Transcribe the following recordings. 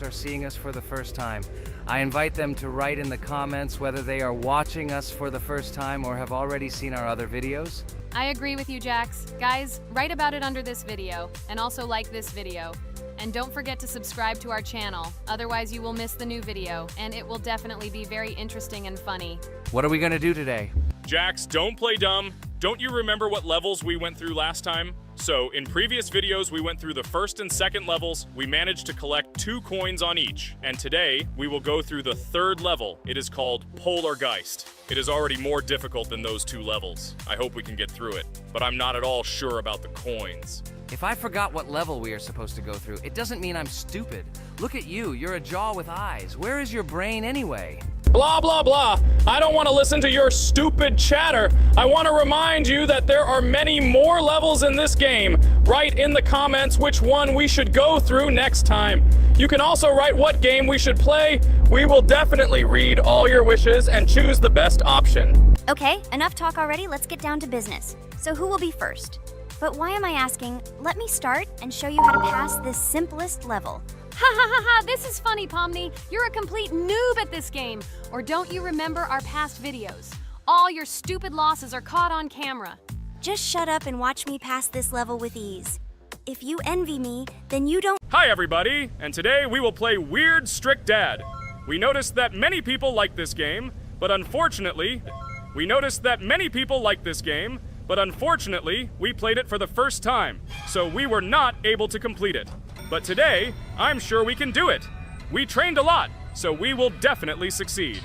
are seeing us for the first time. I invite them to write in the comments whether they are watching us for the first time or have already seen our other videos. I agree with you, Jax. Guys, write about it under this video, and also like this video. And don't forget to subscribe to our channel, otherwise you will miss the new video, and it will definitely be very interesting and funny. What are we gonna do today? Jax, don't play dumb. Don't you remember what levels we went through last time? So, in previous videos, we went through the first and second levels. We managed to collect 2 coins on each. And today, we will go through the 3rd level. It is called Poltergeist. It is already more difficult than those 2 levels. I hope we can get through it, but I'm not at all sure about the coins. If I forgot what level we are supposed to go through, it doesn't mean I'm stupid. Look at you, you're a jaw with eyes. Where is your brain anyway? Blah, blah, blah. I don't want to listen to your stupid chatter. I want to remind you that there are many more levels in this game. Write in the comments which one we should go through next time. You can also write what game we should play. We will definitely read all your wishes and choose the best option. Okay, enough talk already, let's get down to business. So who will be first? But why am I asking? Let me start and show you how to pass this simplest level. Ha ha ha ha, this is funny, Pomni. You're a complete noob at this game. Or don't you remember our past videos? All your stupid losses are caught on camera. Just shut up and watch me pass this level with ease. If you envy me, then you don't— Hi everybody, and today we will play Weird Strict Dad. We noticed that many people like this game, but unfortunately, we played it for the first time, so we were not able to complete it. But today, I'm sure we can do it. We trained a lot, so we will definitely succeed.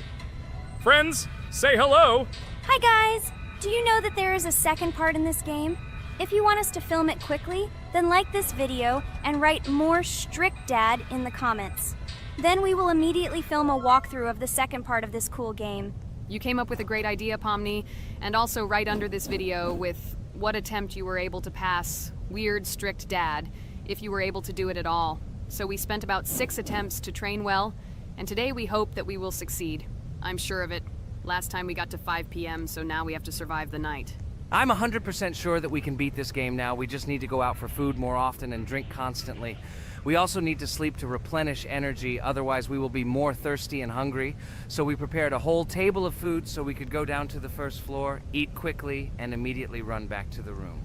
Friends, say hello. Hi guys! Do you know that there is a second part in this game? If you want us to film it quickly, then like this video and write more strict dad in the comments. Then we will immediately film a walkthrough of the second part of this cool game. You came up with a great idea, Pomni, and also write under this video with what attempt you were able to pass Weird Strict Dad, if you were able to do it at all. So we spent about 6 attempts to train well, and today we hope that we will succeed. I'm sure of it. Last time we got to 5 p.m., so now we have to survive the night. I'm 100% sure that we can beat this game now. We just need to go out for food more often and drink constantly. We also need to sleep to replenish energy, otherwise we will be more thirsty and hungry. So we prepared a whole table of food so we could go down to the first floor, eat quickly, and immediately run back to the room.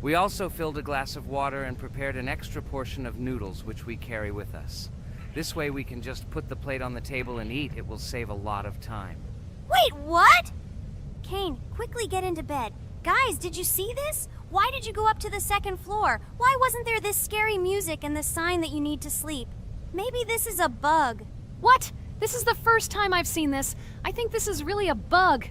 We also filled a glass of water and prepared an extra portion of noodles, which we carry with us. This way we can just put the plate on the table and eat. It will save a lot of time. Wait, what? Kane, quickly get into bed. Guys, did you see this? Why did you go up to the 2nd floor? Why wasn't there this scary music and the sign that you need to sleep? Maybe this is a bug. What? This is the first time I've seen this. I think this is really a bug.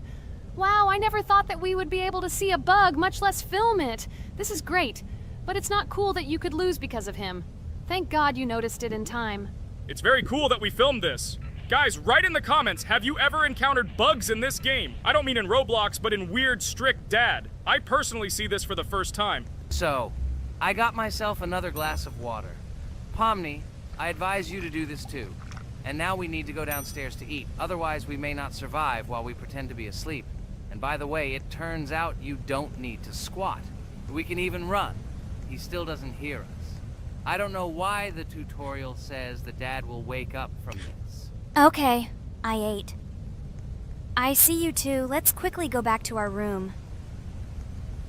Wow, I never thought that we would be able to see a bug, much less film it. This is great, but it's not cool that you could lose because of him. Thank God you noticed it in time. It's very cool that we filmed this. Guys, write in the comments, have you ever encountered bugs in this game? I don't mean in Roblox, but in Weird Strict Dad. I personally see this for the first time. So, I got myself another glass of water. Pomni, I advise you to do this too. And now we need to go downstairs to eat. Otherwise, we may not survive while we pretend to be asleep. And by the way, it turns out you don't need to squat. We can even run. He still doesn't hear us. I don't know why the tutorial says the dad will wake up from this. Okay, I ate. I see you two. Let's quickly go back to our room.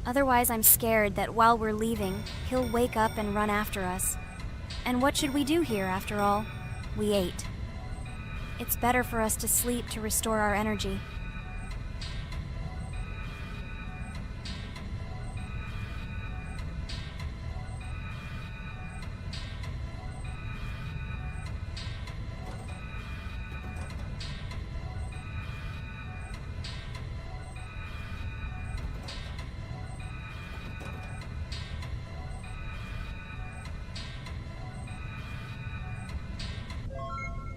Otherwise, I'm scared that while we're leaving, he'll wake up and run after us. And what should we do here, after all? We ate. It's better for us to sleep to restore our energy.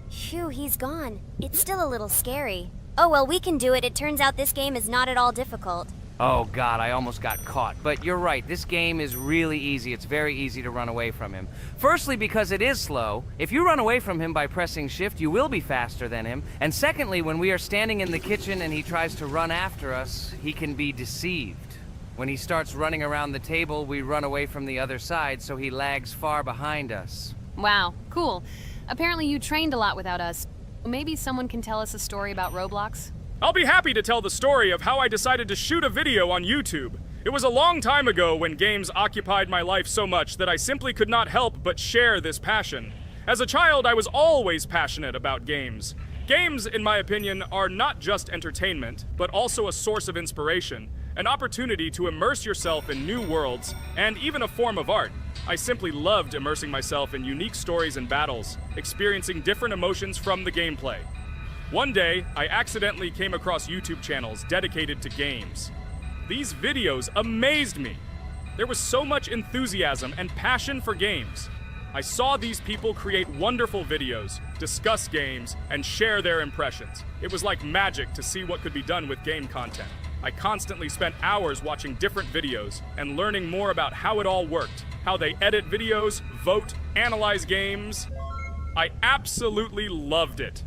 Phew, he's gone. It's still a little scary. Oh well, we can do it. It turns out this game is not at all difficult. Oh God, I almost got caught. But you're right, this game is really easy. It's very easy to run away from him. Firstly, because it is slow. If you run away from him by pressing shift, you will be faster than him. And secondly, when we are standing in the kitchen and he tries to run after us, he can be deceived. When he starts running around the table, we run away from the other side, so he lags far behind us. Wow, cool. Apparently you trained a lot without us. Maybe someone can tell us a story about Roblox? I'll be happy to tell the story of how I decided to shoot a video on YouTube. It was a long time ago when games occupied my life so much that I simply could not help but share this passion. As a child, I was always passionate about games. Games, in my opinion, are not just entertainment, but also a source of inspiration, an opportunity to immerse yourself in new worlds, and even a form of art. I simply loved immersing myself in unique stories and battles, experiencing different emotions from the gameplay. One day, I accidentally came across YouTube channels dedicated to games. These videos amazed me. There was so much enthusiasm and passion for games. I saw these people create wonderful videos, discuss games, and share their impressions. It was like magic to see what could be done with game content. I constantly spent hours watching different videos and learning more about how it all worked, how they edit videos, vote, analyze games. I absolutely loved it.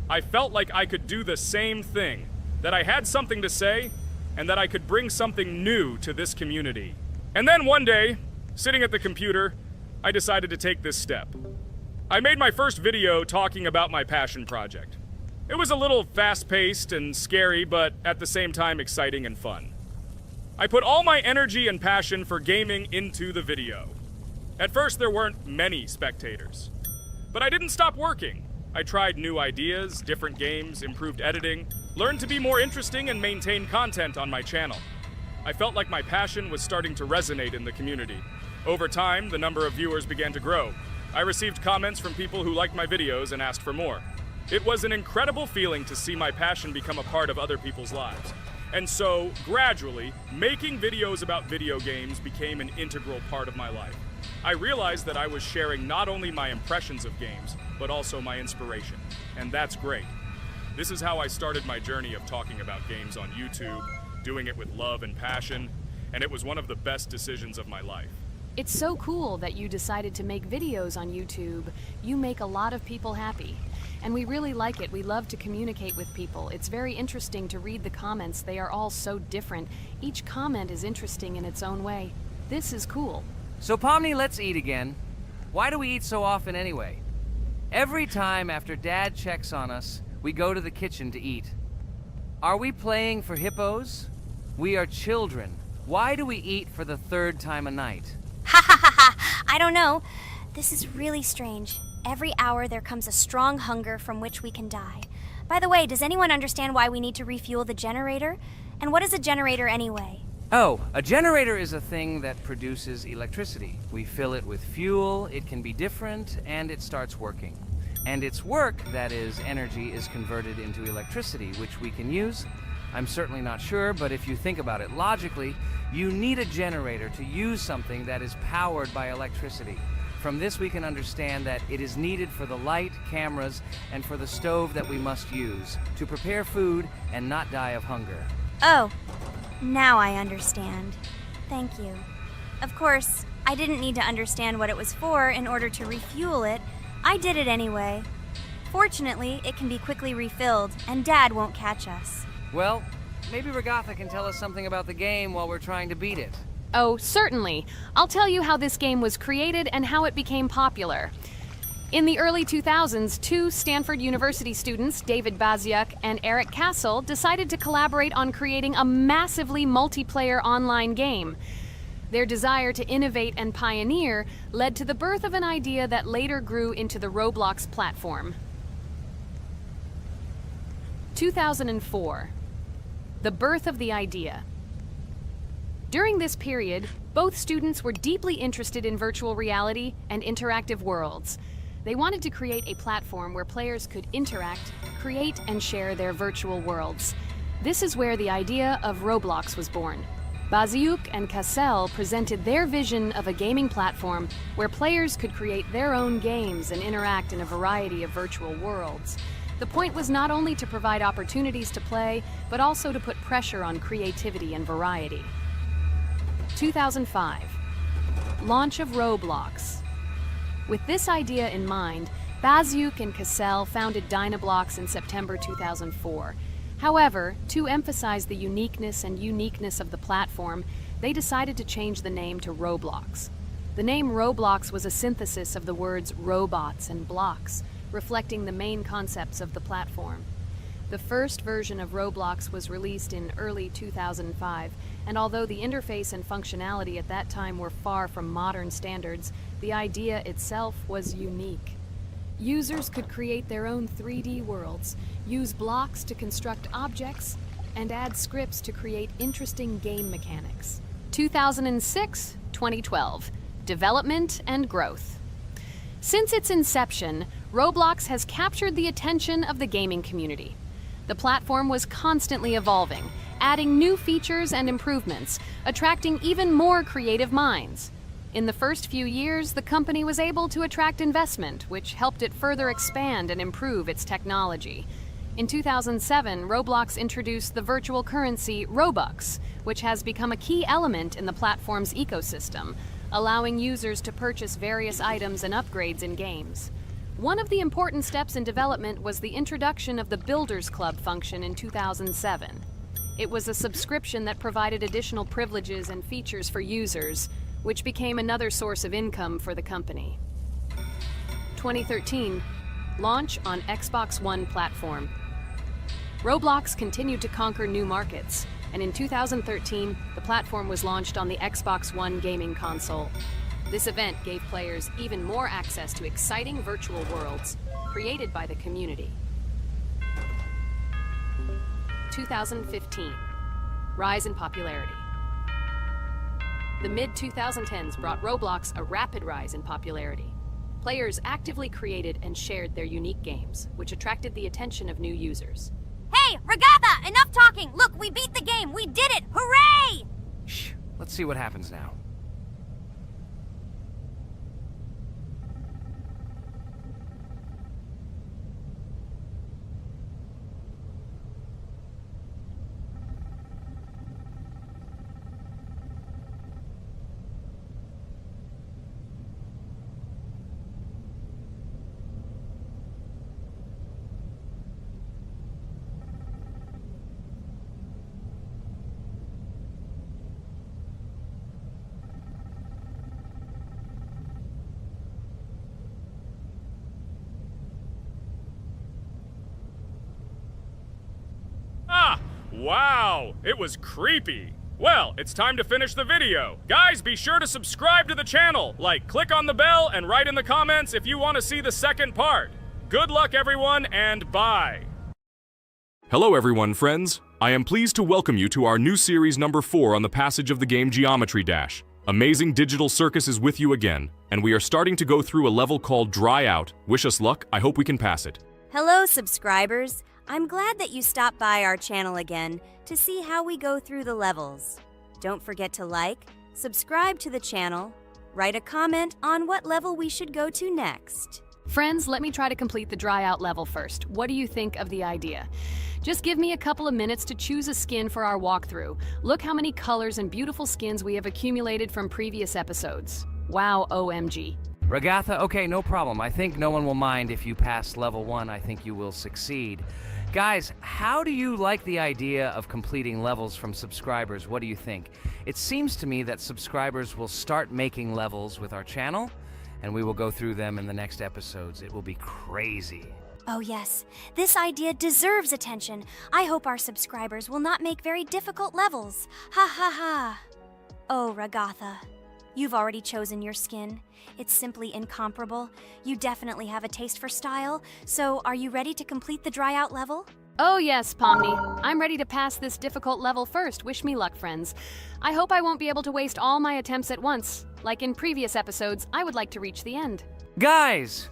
I felt like I could do the same thing, that I had something to say, and that I could bring something new to this community. And then one day, sitting at the computer, I decided to take this step. I made my first video talking about my passion project. It was a little fast-paced and scary, but at the same time exciting and fun. I put all my energy and passion for gaming into the video. At first, there weren't many spectators. But I didn't stop working. I tried new ideas, different games, improved editing, learned to be more interesting, and maintain content on my channel. I felt like my passion was starting to resonate in the community. Over time, the number of viewers began to grow. I received comments from people who liked my videos and asked for more. It was an incredible feeling to see my passion become a part of other people's lives. And so, gradually, making videos about video games became an integral part of my life. I realized that I was sharing not only my impressions of games, but also my inspiration. And that's great. This is how I started my journey of talking about games on YouTube, doing it with love and passion, and it was one of the best decisions of my life. It's so cool that you decided to make videos on YouTube. You make a lot of people happy. And we really like it. We love to communicate with people. It's very interesting to read the comments. They are all so different. Each comment is interesting in its own way. This is cool. So Pomni, let's eat again. Why do we eat so often anyway? Every time after Dad checks on us, we go to the kitchen to eat. Are we playing for hippos? We are children. Why do we eat for the third time a night? Ha ha ha ha! I don't know. This is really strange. Every hour there comes a strong hunger from which we can die. By the way, does anyone understand why we need to refuel the generator? And what is a generator anyway? Oh, a generator is a thing that produces electricity. We fill it with fuel, it can be different, and it starts working. And its work, that is, energy, is converted into electricity, which we can use. I'm certainly not sure, but if you think about it logically, you need a generator to use something that is powered by electricity. From this we can understand that it is needed for the light, cameras, and for the stove that we must use, to prepare food and not die of hunger. Oh, now I understand. Thank you. Of course, I didn't need to understand what it was for in order to refuel it. I did it anyway. Fortunately, it can be quickly refilled, and Dad won't catch us. Well, maybe Regatha can tell us something about the game while we're trying to beat it. Oh, certainly. I'll tell you how this game was created and how it became popular. In the early 2000s, two Stanford University students, David Baziuk and Eric Castle, decided to collaborate on creating a massively multiplayer online game. Their desire to innovate and pioneer led to the birth of an idea that later grew into the Roblox platform. 2004. The birth of the idea. During this period, both students were deeply interested in virtual reality and interactive worlds. They wanted to create a platform where players could interact, create, and share their virtual worlds. This is where the idea of Roblox was born. Baziuk and Cassell presented their vision of a gaming platform where players could create their own games and interact in a variety of virtual worlds. The point was not only to provide opportunities to play, but also to put pressure on creativity and variety. 2005. Launch of Roblox. With this idea in mind, Baziuk and Cassell founded Dynablox in September 2004. However, to emphasize the uniqueness of the platform, they decided to change the name to Roblox. The name Roblox was a synthesis of the words robots and blocks, reflecting the main concepts of the platform. The first version of Roblox was released in early 2005, and although the interface and functionality at that time were far from modern standards, the idea itself was unique. Users could create their own 3D worlds, use blocks to construct objects, and add scripts to create interesting game mechanics. 2006-2012. Development and growth. Since its inception, Roblox has captured the attention of the gaming community. The platform was constantly evolving, adding new features and improvements, attracting even more creative minds. In the first few years, the company was able to attract investment, which helped it further expand and improve its technology. In 2007, Roblox introduced the virtual currency Robux, which has become a key element in the platform's ecosystem, allowing users to purchase various items and upgrades in games. One of the important steps in development was the introduction of the Builders Club function in 2007. It was a subscription that provided additional privileges and features for users, which became another source of income for the company. 2013, launch on Xbox One platform. Roblox continued to conquer new markets, and in 2013, the platform was launched on the Xbox One gaming console. This event gave players even more access to exciting virtual worlds created by the community. 2015, rise in popularity. The mid-2010s brought Roblox a rapid rise in popularity. Players actively created and shared their unique games, which attracted the attention of new users. Hey, Regatha, enough talking! Look, we beat the game! We did it! Hooray! Shh, let's see what happens now. Wow, it was creepy. Well, it's time to finish the video. Guys, be sure to subscribe to the channel. Click on the bell and write in the comments if you want to see the second part. Good luck, everyone, and bye. Hello, everyone, friends. I am pleased to welcome you to our new series number 4 on the passage of the game Geometry Dash. Amazing Digital Circus is with you again, and we are starting to go through a level called Dry Out. Wish us luck. I hope we can pass it. Hello, subscribers. I'm glad that you stopped by our channel again to see how we go through the levels. Don't forget to like, subscribe to the channel, write a comment on what level we should go to next. Friends, let me try to complete the Dry Out level first. What do you think of the idea? Just give me a couple of minutes to choose a skin for our walkthrough. Look how many colors and beautiful skins we have accumulated from previous episodes. Wow, OMG. Regatha, okay, no problem. I think no one will mind if you pass level 1. I think you will succeed. Guys, how do you like the idea of completing levels from subscribers? What do you think? It seems to me that subscribers will start making levels with our channel, and we will go through them in the next episodes. It will be crazy. Oh yes, this idea deserves attention. I hope our subscribers will not make very difficult levels. Ha ha ha. Oh, Regatha, you've already chosen your skin. It's simply incomparable. You definitely have a taste for style. So, are you ready to complete the Dry Out level? Oh yes, Pomni. I'm ready to pass this difficult level first. Wish me luck, friends. I hope I won't be able to waste all my attempts at once. Like in previous episodes, I would like to reach the end. Guys!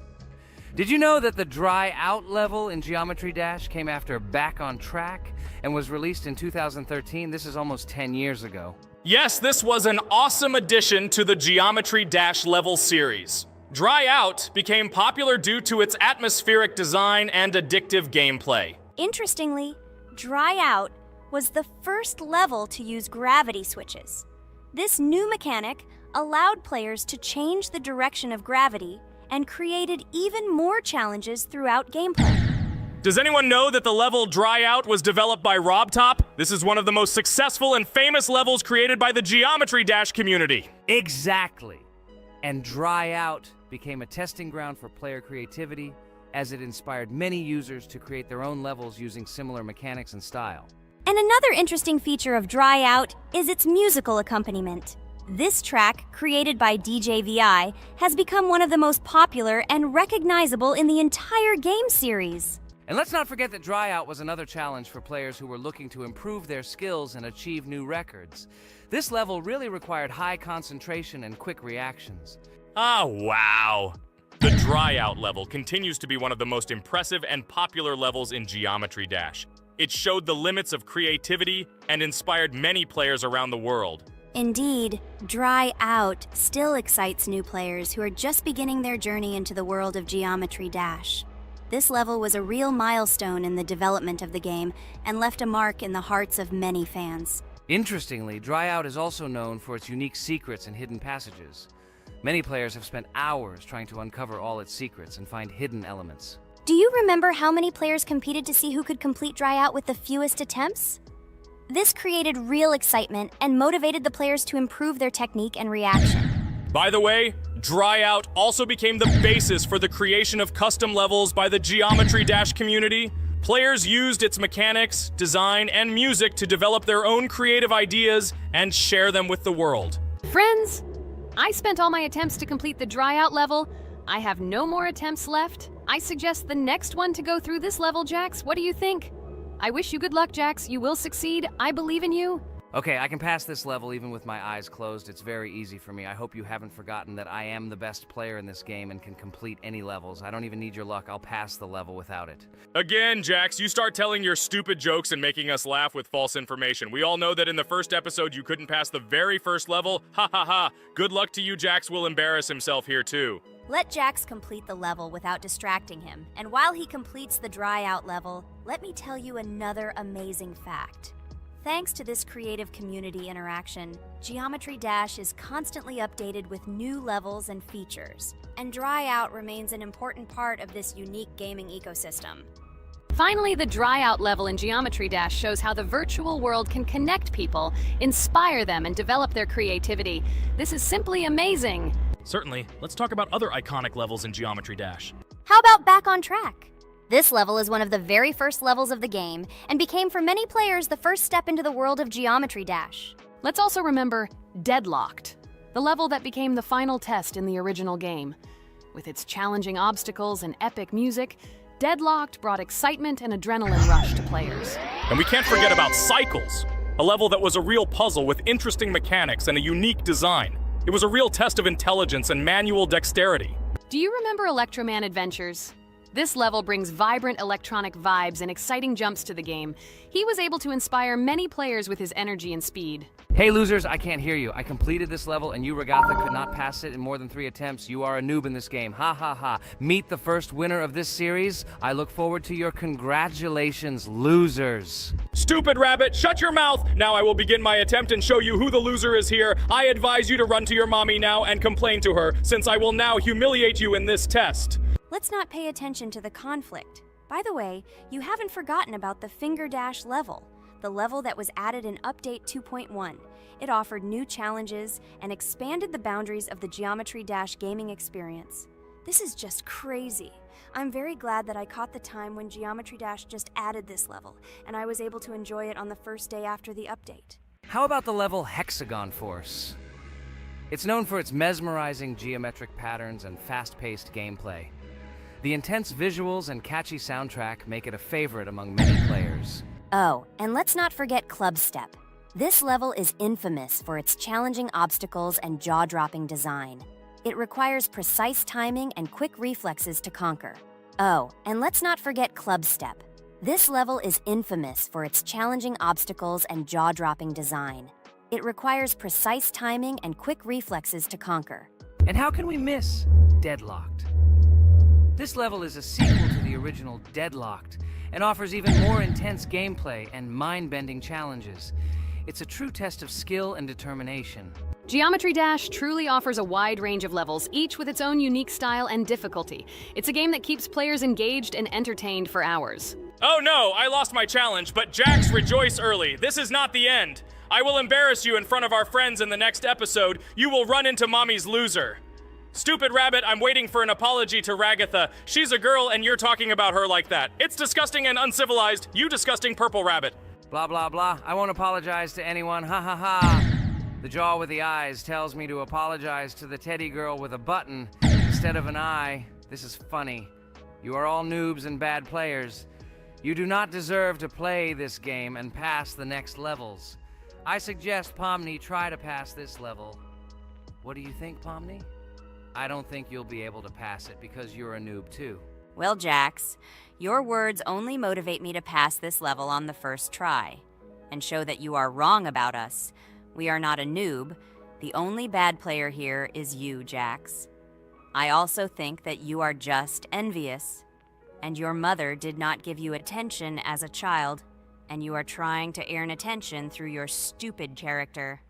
Did you know that the Dry Out level in Geometry Dash came after Back on Track and was released in 2013? This is almost 10 years ago. Yes, this was an awesome addition to the Geometry Dash level series. Dry Out became popular due to its atmospheric design and addictive gameplay. Interestingly, Dry Out was the first level to use gravity switches. This new mechanic allowed players to change the direction of gravity and created even more challenges throughout gameplay. Does anyone know that the level Dry Out was developed by RobTop? This is one of the most successful and famous levels created by the Geometry Dash community. Exactly. And Dry Out became a testing ground for player creativity, as it inspired many users to create their own levels using similar mechanics and style. And another interesting feature of Dry Out is its musical accompaniment. This track, created by DJ VI, has become one of the most popular and recognizable in the entire game series. And let's not forget that Dry Out was another challenge for players who were looking to improve their skills and achieve new records. This level really required high concentration and quick reactions. Ah, wow! The Dry Out level continues to be one of the most impressive and popular levels in Geometry Dash. It showed the limits of creativity and inspired many players around the world. Indeed, Dry Out still excites new players who are just beginning their journey into the world of Geometry Dash. This level was a real milestone in the development of the game and left a mark in the hearts of many fans. Interestingly, Dry Out is also known for its unique secrets and hidden passages. Many players have spent hours trying to uncover all its secrets and find hidden elements. Do you remember how many players competed to see who could complete Dry Out with the fewest attempts? This created real excitement and motivated the players to improve their technique and reaction. By the way, Dry Out also became the basis for the creation of custom levels by the Geometry Dash community. Players used its mechanics, design, and music to develop their own creative ideas and share them with the world. Friends, I spent all my attempts to complete the Dry Out level. I have no more attempts left. I suggest the next one to go through this level, Jax. What do you think? I wish you good luck, Jax. You will succeed. I believe in you. Okay, I can pass this level even with my eyes closed. It's very easy for me. I hope you haven't forgotten that I am the best player in this game and can complete any levels. I don't even need your luck. I'll pass the level without it. Again, Jax, you start telling your stupid jokes and making us laugh with false information. We all know that in the first episode you couldn't pass the very first level. Ha ha ha. Good luck to you. Jax will embarrass himself here too. Let Jax complete the level without distracting him. And while he completes the Dry Out level, let me tell you another amazing fact. Thanks to this creative community interaction, Geometry Dash is constantly updated with new levels and features, and Dry Out remains an important part of this unique gaming ecosystem. Finally, the Dry Out level in Geometry Dash shows how the virtual world can connect people, inspire them, and develop their creativity. This is simply amazing. Certainly. Let's talk about other iconic levels in Geometry Dash. How about Back on Track? This level is one of the very first levels of the game and became for many players the first step into the world of Geometry Dash. Let's also remember Deadlocked, the level that became the final test in the original game. With its challenging obstacles and epic music, Deadlocked brought excitement and adrenaline rush to players. And we can't forget about Cycles, a level that was a real puzzle with interesting mechanics and a unique design. It was a real test of intelligence and manual dexterity. Do you remember Electroman Adventures? This level brings vibrant electronic vibes and exciting jumps to the game. He was able to inspire many players with his energy and speed. Hey losers, I can't hear you. I completed this level and you, Regatha, could not pass it in more than 3 attempts. You are a noob in this game. Ha ha ha. Meet the first winner of this series. I look forward to your congratulations, losers. Stupid rabbit, shut your mouth! Now I will begin my attempt and show you who the loser is here. I advise you to run to your mommy now and complain to her, since I will now humiliate you in this test. Let's not pay attention to the conflict. By the way, you haven't forgotten about the Finger Dash level, the level that was added in Update 2.1. It offered new challenges and expanded the boundaries of the Geometry Dash gaming experience. This is just crazy. I'm very glad that I caught the time when Geometry Dash just added this level, and I was able to enjoy it on the first day after the update. How about the level Hexagon Force? It's known for its mesmerizing geometric patterns and fast-paced gameplay. The intense visuals and catchy soundtrack make it a favorite among many players. Oh, and let's not forget Club Step. This level is infamous for its challenging obstacles and jaw-dropping design. It requires precise timing and quick reflexes to conquer. Oh, and let's not forget Club Step. This level is infamous for its challenging obstacles and jaw-dropping design. It requires precise timing and quick reflexes to conquer. And how can we miss Deadlocked? This level is a sequel to the original Deadlocked and offers even more intense gameplay and mind-bending challenges. It's a true test of skill and determination. Geometry Dash truly offers a wide range of levels, each with its own unique style and difficulty. It's a game that keeps players engaged and entertained for hours. Oh no, I lost my challenge, but Jax, rejoice early. This is not the end. I will embarrass you in front of our friends in the next episode. You will run into Mommy's loser. Stupid rabbit, I'm waiting for an apology to Ragatha. She's a girl and you're talking about her like that. It's disgusting and uncivilized, you disgusting purple rabbit. Blah, blah, blah. I won't apologize to anyone. Ha ha ha. The jaw with the eyes tells me to apologize to the teddy girl with a button instead of an eye. This is funny. You are all noobs and bad players. You do not deserve to play this game and pass the next levels. I suggest Pomni try to pass this level. What do you think, Pomni? I don't think you'll be able to pass it because you're a noob too. Well, Jax, your words only motivate me to pass this level on the first try and show that you are wrong about us. We are not a noob. The only bad player here is you, Jax. I also think that you are just envious, and your mother did not give you attention as a child, and you are trying to earn attention through your stupid character.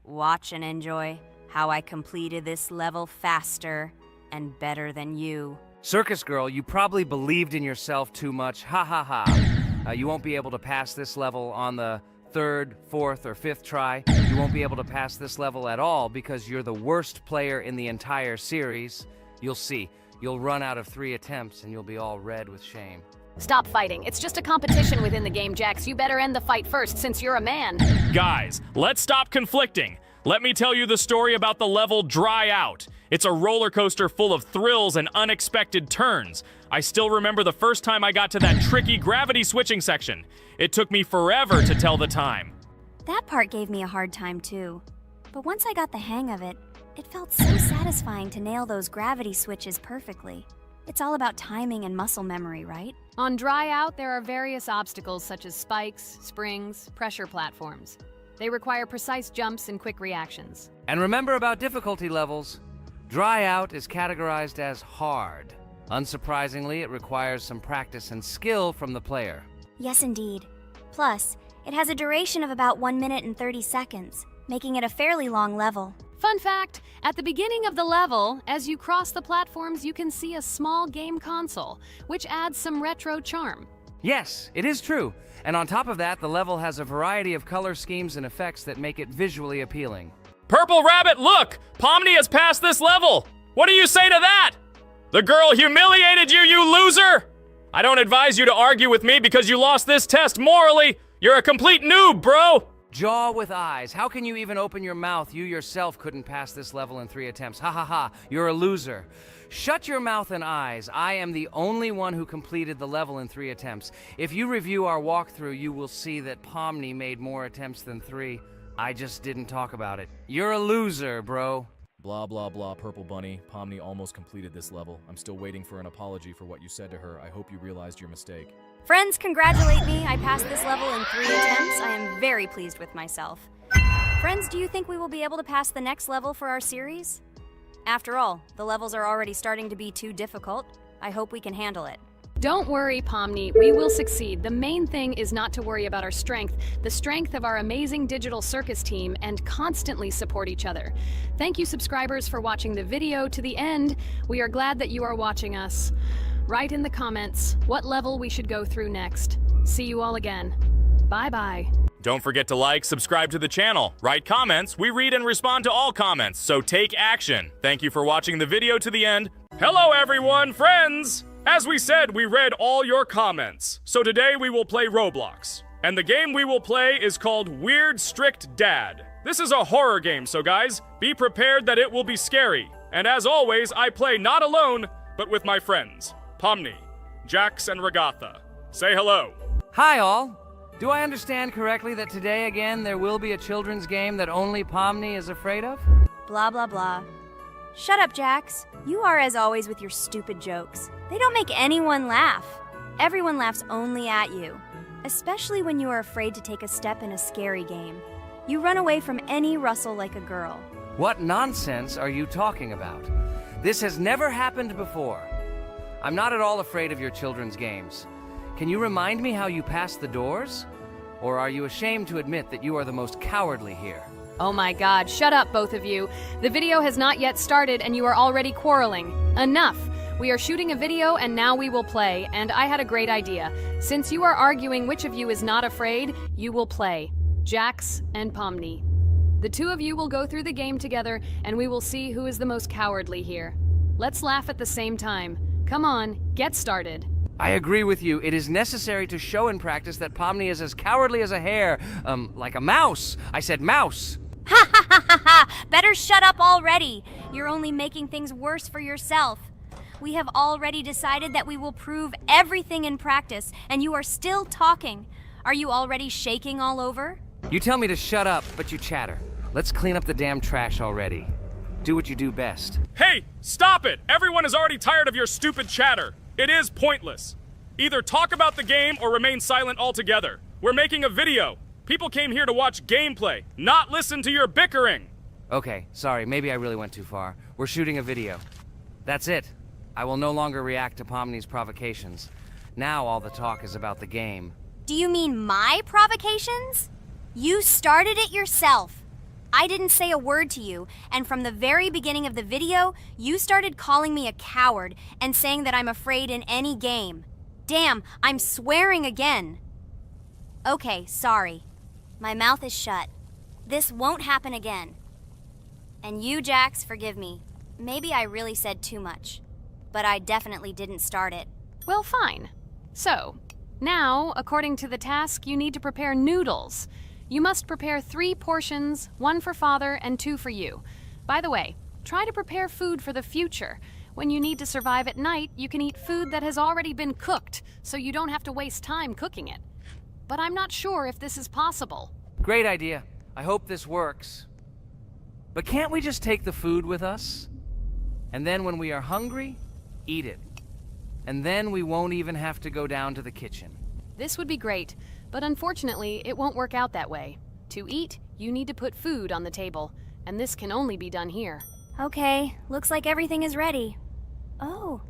Watch and enjoy how I completed this level faster and better than you. Circus girl, you probably believed in yourself too much. Ha ha ha. You won't be able to pass this level on the third, fourth, or fifth try. You won't be able to pass this level at all because you're the worst player in the entire series. You'll see. You'll run out of 3 attempts and you'll be all red with shame. Stop fighting. It's just a competition within the game, Jax. You better end the fight first since you're a man. Guys, let's stop conflicting. Let me tell you the story about the level Dry Out. It's a roller coaster full of thrills and unexpected turns. I still remember the first time I got to that tricky gravity switching section. It took me forever to tell the time. That part gave me a hard time too. But once I got the hang of it, it felt so satisfying to nail those gravity switches perfectly. It's all about timing and muscle memory, right? On Dry Out, there are various obstacles such as spikes, springs, pressure platforms. They require precise jumps and quick reactions. And remember about difficulty levels. Dry Out is categorized as hard. Unsurprisingly, it requires some practice and skill from the player. Yes, indeed. Plus, it has a duration of about 1 minute and 30 seconds, making it a fairly long level. Fun fact, at the beginning of the level, as you cross the platforms, you can see a small game console, which adds some retro charm. Yes, it is true. And on top of that, the level has a variety of color schemes and effects that make it visually appealing. Purple Rabbit, look! Pomni has passed this level! What do you say to that? The girl humiliated you, you loser! I don't advise you to argue with me because you lost this test morally. You're a complete noob, bro! Jaw with eyes. How can you even open your mouth? You yourself couldn't pass this level in 3 attempts. Ha ha ha. You're a loser. Shut your mouth and eyes. I am the only one who completed the level in 3 attempts. If you review our walkthrough, you will see that Pomni made more attempts than 3. I just didn't talk about it. You're a loser, bro. Blah, blah, blah, Purple Bunny. Pomni almost completed this level. I'm still waiting for an apology for what you said to her. I hope you realized your mistake. Friends, congratulate me. I passed this level in 3 attempts. I am very pleased with myself. Friends, do you think we will be able to pass the next level for our series? After all, the levels are already starting to be too difficult. I hope we can handle it. Don't worry, Pomni. We will succeed. The main thing is not to worry about our strength, the strength of our amazing digital circus team, and constantly support each other. Thank you, subscribers, for watching the video to the end. We are glad that you are watching us. Write in the comments what level we should go through next. See you all again. Bye-bye. Don't forget to like, subscribe to the channel, write comments. We read and respond to all comments, so take action. Thank you for watching the video to the end. Hello everyone, friends! As we said, we read all your comments. So today we will play Roblox. And the game we will play is called Weird Strict Dad. This is a horror game, so guys, be prepared that it will be scary. And as always, I play not alone, but with my friends, Pomni, Jax, and Ragatha. Say hello. Hi, all. Do I understand correctly that today again there will be a children's game that only Pomni is afraid of? Blah, blah, blah. Shut up, Jax. You are as always with your stupid jokes. They don't make anyone laugh. Everyone laughs only at you, especially when you are afraid to take a step in a scary game. You run away from any rustle like a girl. What nonsense are you talking about? This has never happened before. I'm not at all afraid of your children's games. Can you remind me how you passed the doors? Or are you ashamed to admit that you are the most cowardly here? Oh my god, shut up, both of you. The video has not yet started and you are already quarreling. Enough! We are shooting a video and now we will play, and I had a great idea. Since you are arguing which of you is not afraid, you will play. Jax and Pomni. The two of you will go through the game together, and we will see who is the most cowardly here. Let's laugh at the same time. Come on, get started. I agree with you. It is necessary to show in practice that Pomni is as cowardly as a hare. Like a mouse. I said mouse. Ha ha ha ha ha! Better shut up already. You're only making things worse for yourself. We have already decided that we will prove everything in practice, and you are still talking. Are you already shaking all over? You tell me to shut up, but you chatter. Let's clean up the damn trash already. Do what you do best. Hey, stop it! Everyone is already tired of your stupid chatter. It is pointless. Either talk about the game or remain silent altogether. We're making a video. People came here to watch gameplay, not listen to your bickering. Okay, sorry, maybe I really went too far. We're shooting a video. That's it. I will no longer react to Pomni's provocations. Now all the talk is about the game. Do you mean my provocations? You started it yourself. I didn't say a word to you, and from the very beginning of the video, you started calling me a coward and saying that I'm afraid in any game. Damn, I'm swearing again. Okay, sorry. My mouth is shut. This won't happen again. And you, Jax, forgive me. Maybe I really said too much, but I definitely didn't start it. Well, fine. So, now, according to the task, you need to prepare noodles. You must prepare 3 portions, 1 for Father and 2 for you. By the way, try to prepare food for the future. When you need to survive at night, you can eat food that has already been cooked, so you don't have to waste time cooking it. But I'm not sure if this is possible. Great idea. I hope this works. But can't we just take the food with us? And then when we are hungry, eat it. And then we won't even have to go down to the kitchen. This would be great, but unfortunately, it won't work out that way. To eat, you need to put food on the table, and this can only be done here. Okay, looks like everything is ready. Oh,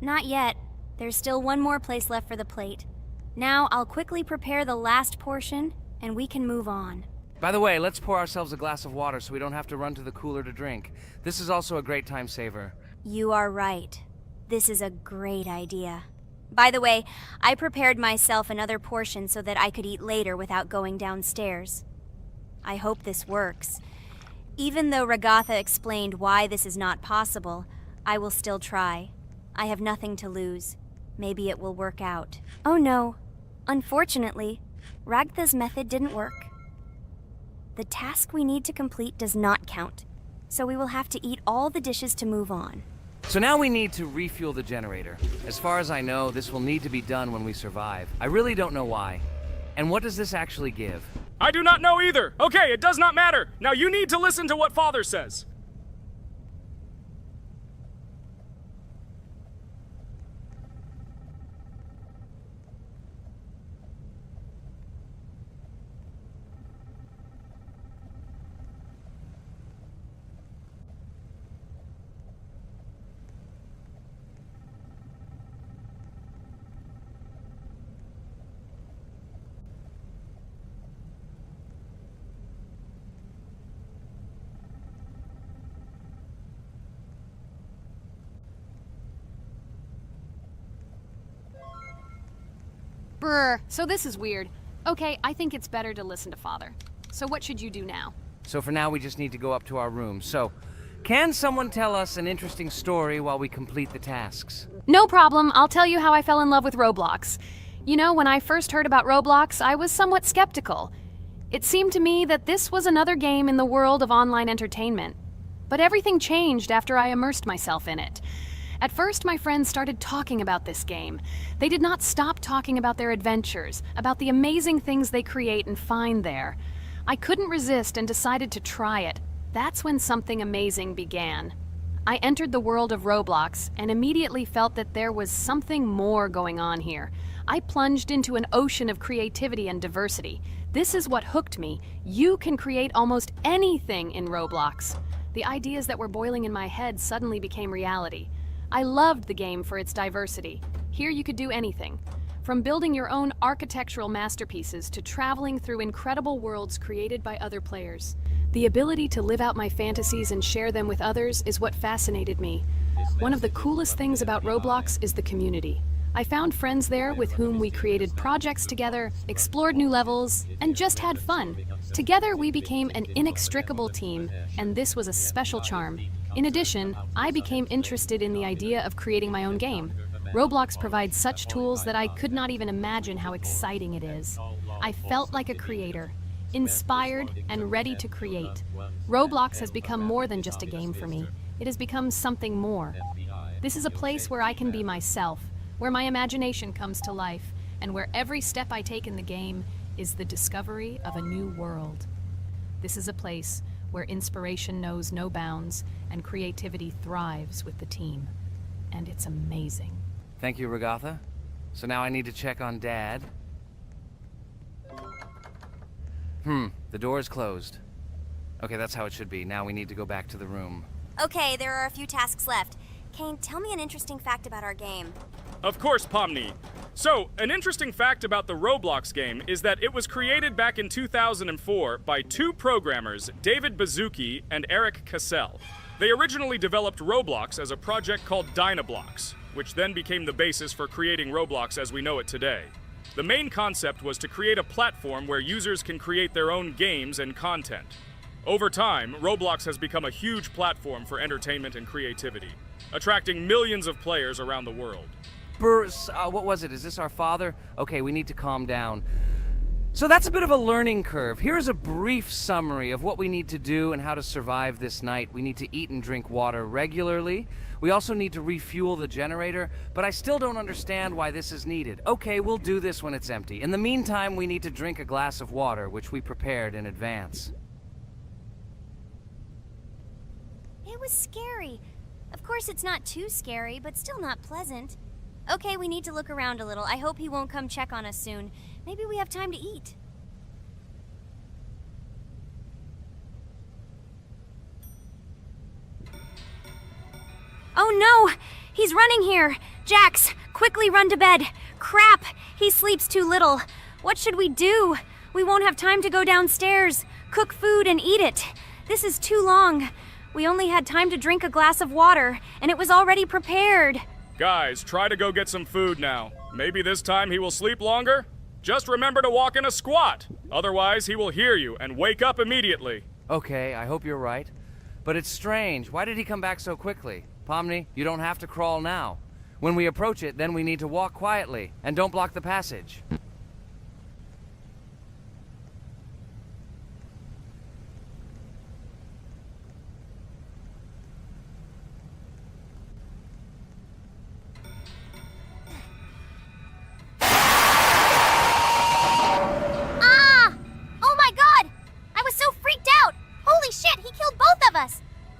not yet. There's still one more place left for the plate. Now I'll quickly prepare the last portion, and we can move on. By the way, let's pour ourselves a glass of water so we don't have to run to the cooler to drink. This is also a great time saver. You are right. This is a great idea. By the way, I prepared myself another portion so that I could eat later without going downstairs. I hope this works. Even though Ragatha explained why this is not possible, I will still try. I have nothing to lose. Maybe it will work out. Oh no. Unfortunately, Ragatha's method didn't work. The task we need to complete does not count, so we will have to eat all the dishes to move on. So now we need to refuel the generator. As far as I know, this will need to be done when we survive. I really don't know why. And what does this actually give? I do not know either. Okay, it does not matter. Now you need to listen to what Father says. Brr, so this is weird. Okay, I think it's better to listen to Father. So what should you do now? So for now, we just need to go up to our room. So, can someone tell us an interesting story while we complete the tasks? No problem, I'll tell you how I fell in love with Roblox. You know, when I first heard about Roblox, I was somewhat skeptical. It seemed to me that this was another game in the world of online entertainment. But everything changed after I immersed myself in it. At first, my friends started talking about this game. They did not stop talking about their adventures, about the amazing things they create and find there. I couldn't resist and decided to try it. That's when something amazing began. I entered the world of Roblox and immediately felt that there was something more going on here. I plunged into an ocean of creativity and diversity. This is what hooked me. You can create almost anything in Roblox. The ideas that were boiling in my head suddenly became reality. I loved the game for its diversity. Here you could do anything, from building your own architectural masterpieces to traveling through incredible worlds created by other players. The ability to live out my fantasies and share them with others is what fascinated me. One of the coolest things about Roblox is the community. I found friends there with whom we created projects together, explored new levels, and just had fun. Together, we became an inextricable team, and this was a special charm. In addition, I became interested in the idea of creating my own game. Roblox provides such tools that I could not even imagine how exciting it is. I felt like a creator, inspired and ready to create. Roblox has become more than just a game for me. It has become something more. This is a place where I can be myself, where my imagination comes to life, and where every step I take in the game is the discovery of a new world. This is a place where inspiration knows no bounds and creativity thrives with the team. And it's amazing. Thank you, Regatha. So now I need to check on Dad. The door is closed. Okay, that's how it should be. Now we need to go back to the room. Okay, there are a few tasks left. Kane, tell me an interesting fact about our game. Of course, Pomni. So, an interesting fact about the Roblox game is that it was created back in 2004 by two programmers, David Bazuki and Eric Cassell. They originally developed Roblox as a project called Dynablocks, which then became the basis for creating Roblox as we know it today. The main concept was to create a platform where users can create their own games and content. Over time, Roblox has become a huge platform for entertainment and creativity, attracting millions of players around the world. What was it? Is this our father? Okay, we need to calm down. So that's a bit of a learning curve. Here's a brief summary of what we need to do and how to survive this night. We need to eat and drink water regularly. We also need to refuel the generator, but I still don't understand why this is needed. Okay, we'll do this when it's empty. In the meantime, we need to drink a glass of water, which we prepared in advance. It was scary. Of course, it's not too scary, but still not pleasant. Okay, we need to look around a little. I hope he won't come check on us soon. Maybe we have time to eat. Oh no! He's running here! Jax, quickly run to bed! Crap! He sleeps too little. What should we do? We won't have time to go downstairs, cook food, and eat it. This is too long. We only had time to drink a glass of water, and it was already prepared. Guys, try to go get some food now. Maybe this time he will sleep longer? Just remember to walk in a squat. Otherwise, he will hear you and wake up immediately. Okay, I hope you're right. But it's strange. Why did he come back so quickly? Pomni, you don't have to crawl now. When we approach it, then we need to walk quietly. And don't block the passage.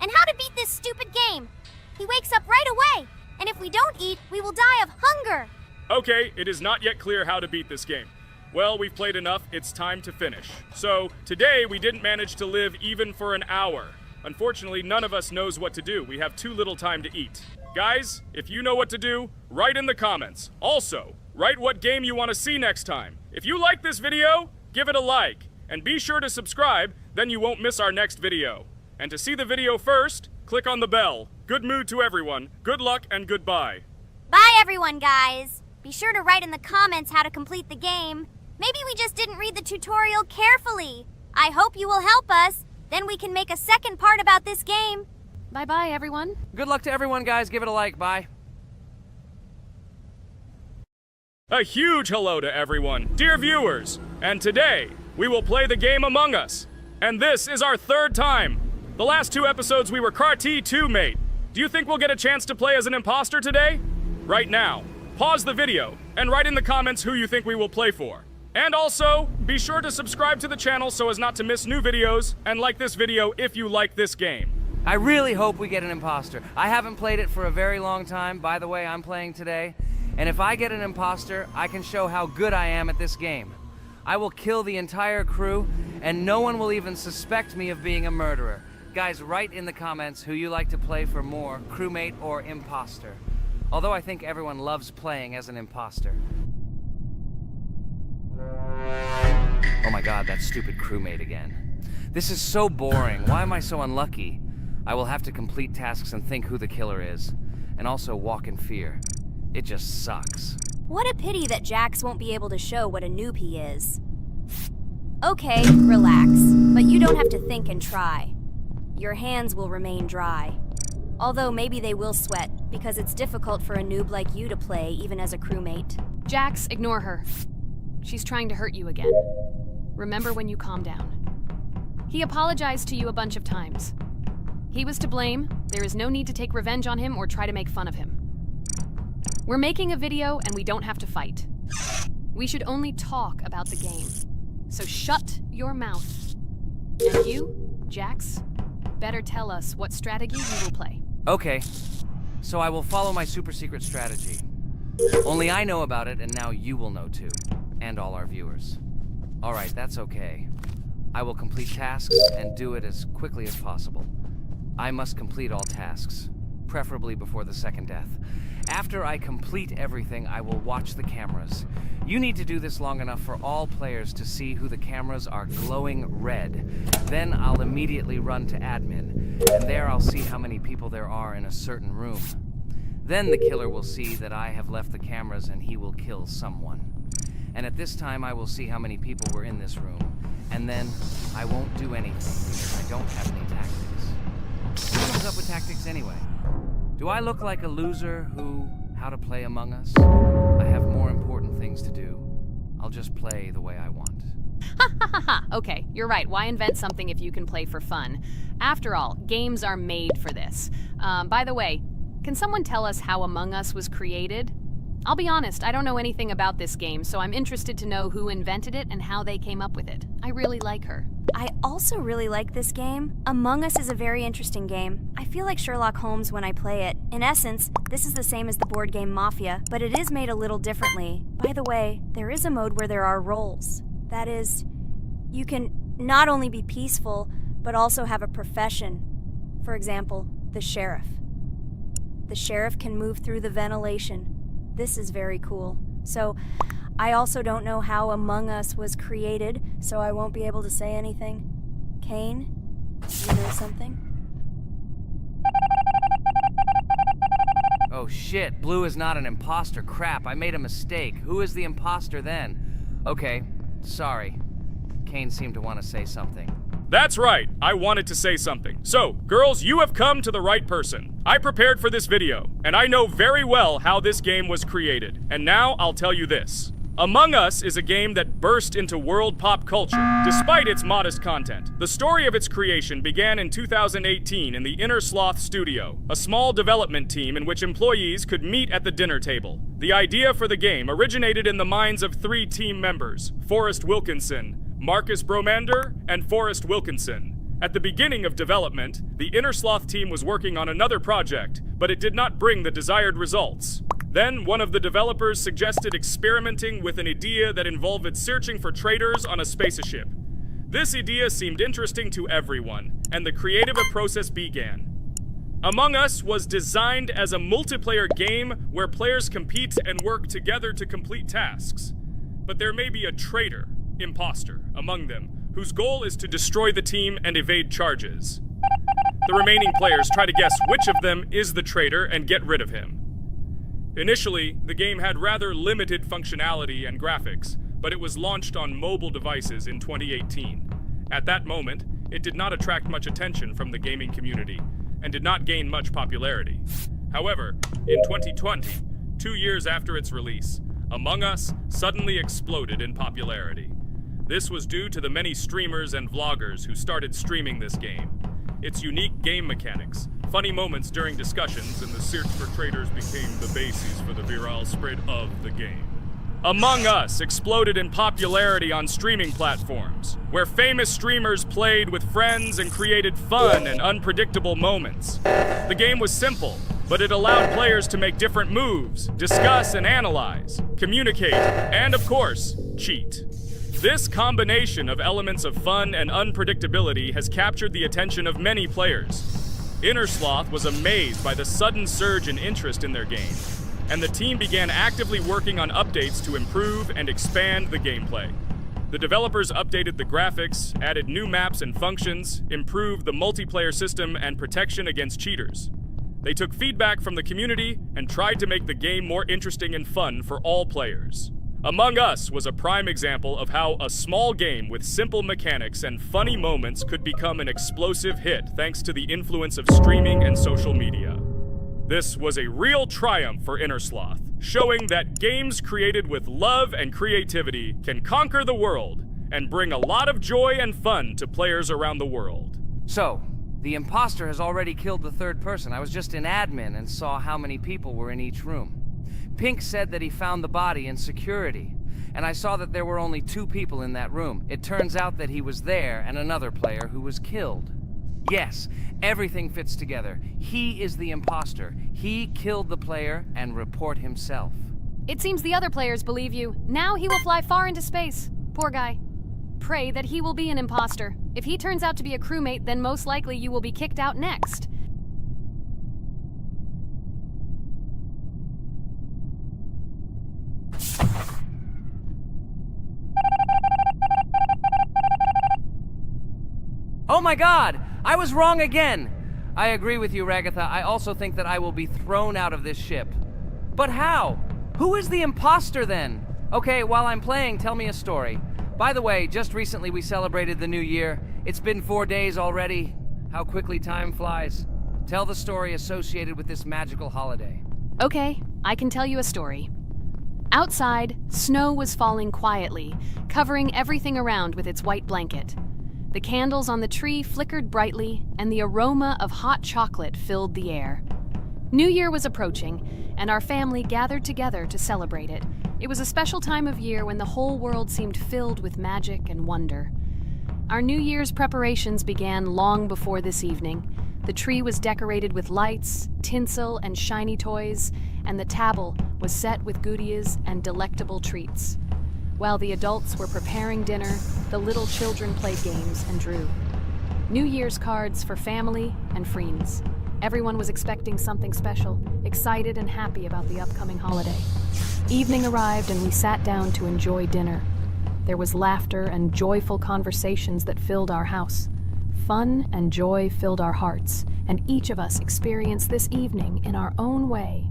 And how to beat this stupid game. He wakes up right away, and if we don't eat, we will die of hunger. Okay, it is not yet clear how to beat this game. Well, we've played enough, it's time to finish. So, today we didn't manage to live even for an hour. Unfortunately, none of us knows what to do. We have too little time to eat. Guys, if you know what to do, write in the comments. Also, write what game you want to see next time. If you like this video, give it a like. And be sure to subscribe, then you won't miss our next video. And to see the video first, click on the bell. Good mood to everyone. Good luck and goodbye. Bye everyone, guys. Be sure to write in the comments how to complete the game. Maybe we just didn't read the tutorial carefully. I hope you will help us. Then we can make a second part about this game. Bye-bye, everyone. Good luck to everyone, guys. Give it a like. Bye. A huge hello to everyone, dear viewers. And today, we will play the game Among Us. And this is our third time. The last two episodes we were Carti 2 mate. Do you think we'll get a chance to play as an imposter today? Right now, pause the video and write in the comments who you think we will play for. And also, be sure to subscribe to the channel so as not to miss new videos, and like this video if you like this game. I really hope we get an imposter. I haven't played it for a very long time. By the way, I'm playing today. And if I get an imposter, I can show how good I am at this game. I will kill the entire crew, and no one will even suspect me of being a murderer. Guys, write in the comments who you like to play for more, crewmate or imposter. Although I think everyone loves playing as an imposter. Oh my god, that stupid crewmate again. This is so boring. Why am I so unlucky? I will have to complete tasks and think who the killer is. And also walk in fear. It just sucks. What a pity that Jax won't be able to show what a noob he is. Okay, relax, but you don't have to think and try. Your hands will remain dry. Although maybe they will sweat, because it's difficult for a noob like you to play even as a crewmate. Jax, ignore her. She's trying to hurt you again. Remember when you calm down. He apologized to you a bunch of times. He was to blame. There is no need to take revenge on him or try to make fun of him. We're making a video and we don't have to fight. We should only talk about the game. So shut your mouth. And you, Jax, better tell us what strategy you will play. Okay, so I will follow my super secret strategy. Only I know about it, and now you will know too. And all our viewers. Alright, that's okay. I will complete tasks and do it as quickly as possible. I must complete all tasks, preferably before the second death. After I complete everything, I will watch the cameras. You need to do this long enough for all players to see who the cameras are glowing red. Then I'll immediately run to admin, and there I'll see how many people there are in a certain room. Then the killer will see that I have left the cameras and he will kill someone. And at this time I will see how many people were in this room. And then I won't do anything because I don't have any tactics. Who comes up with tactics anyway? Do I look like a loser who, how to play Among Us? I have more important things to do. I'll just play the way I want. Ha ha ha ha! Okay, you're right. Why invent something if you can play for fun? After all, games are made for this. By the way, can someone tell us how Among Us was created? I'll be honest, I don't know anything about this game, so I'm interested to know who invented it and how they came up with it. I really like her. I also really like this game. Among Us is a very interesting game. I feel like Sherlock Holmes when I play it. In essence, this is the same as the board game Mafia, but it is made a little differently. By the way, there is a mode where there are roles. That is, you can not only be peaceful, but also have a profession. For example, the sheriff. The sheriff can move through the ventilation. This is very cool. So, I also don't know how Among Us was created, so I won't be able to say anything. Kane, you know something? Oh shit, Blue is not an imposter. Crap, I made a mistake. Who is the imposter then? Okay, sorry. Kane seemed to want to say something. That's right, I wanted to say something. So, girls, you have come to the right person. I prepared for this video, and I know very well how this game was created. And now I'll tell you this. Among Us is a game that burst into world pop culture, despite its modest content. The story of its creation began in 2018 in the Inner Sloth Studio, a small development team in which employees could meet at the dinner table. The idea for the game originated in the minds of 3 team members, Forrest Wilkinson, Marcus Bromander, and Forrest Wilkinson. At the beginning of development, the Inner Sloth team was working on another project, but it did not bring the desired results. Then, one of the developers suggested experimenting with an idea that involved searching for traitors on a spaceship. This idea seemed interesting to everyone, and the creative process began. Among Us was designed as a multiplayer game where players compete and work together to complete tasks. But there may be a traitor, imposter, among them, whose goal is to destroy the team and evade charges. The remaining players try to guess which of them is the traitor and get rid of him. Initially, the game had rather limited functionality and graphics, but it was launched on mobile devices in 2018. At that moment, it did not attract much attention from the gaming community, and did not gain much popularity. However, in 2020, 2 years after its release, Among Us suddenly exploded in popularity. This was due to the many streamers and vloggers who started streaming this game. Its unique game mechanics, funny moments during discussions, and the search for traitors became the basis for the viral spread of the game. Among Us exploded in popularity on streaming platforms, where famous streamers played with friends and created fun and unpredictable moments. The game was simple, but it allowed players to make different moves, discuss and analyze, communicate, and of course, cheat. This combination of elements of fun and unpredictability has captured the attention of many players. Inner Sloth was amazed by the sudden surge in interest in their game, and the team began actively working on updates to improve and expand the gameplay. The developers updated the graphics, added new maps and functions, improved the multiplayer system and protection against cheaters. They took feedback from the community and tried to make the game more interesting and fun for all players. Among Us was a prime example of how a small game with simple mechanics and funny moments could become an explosive hit thanks to the influence of streaming and social media. This was a real triumph for Innersloth, showing that games created with love and creativity can conquer the world and bring a lot of joy and fun to players around the world. So, the imposter has already killed the third person. I was just in admin and saw how many people were in each room. Pink said that he found the body in security, and I saw that there were only 2 people in that room. It turns out that he was there and another player who was killed. Yes, everything fits together. He is the imposter. He killed the player and report himself. It seems the other players believe you. Now he will fly far into space. Poor guy. Pray that he will be an imposter. If he turns out to be a crewmate, then most likely you will be kicked out next. Oh my god! I was wrong again! I agree with you, Ragatha. I also think that I will be thrown out of this ship. But how? Who is the imposter then? Okay, while I'm playing, tell me a story. By the way, just recently we celebrated the new year. It's been 4 days already. How quickly time flies. Tell the story associated with this magical holiday. Okay, I can tell you a story. Outside, snow was falling quietly, covering everything around with its white blanket. The candles on the tree flickered brightly, and the aroma of hot chocolate filled the air. New Year was approaching, and our family gathered together to celebrate it. It was a special time of year when the whole world seemed filled with magic and wonder. Our New Year's preparations began long before this evening. The tree was decorated with lights, tinsel, and shiny toys, and the table was set with goodies and delectable treats. While the adults were preparing dinner, the little children played games and drew. New Year's cards for family and friends. Everyone was expecting something special, excited and happy about the upcoming holiday. Evening arrived and we sat down to enjoy dinner. There was laughter and joyful conversations that filled our house. Fun and joy filled our hearts, and each of us experienced this evening in our own way.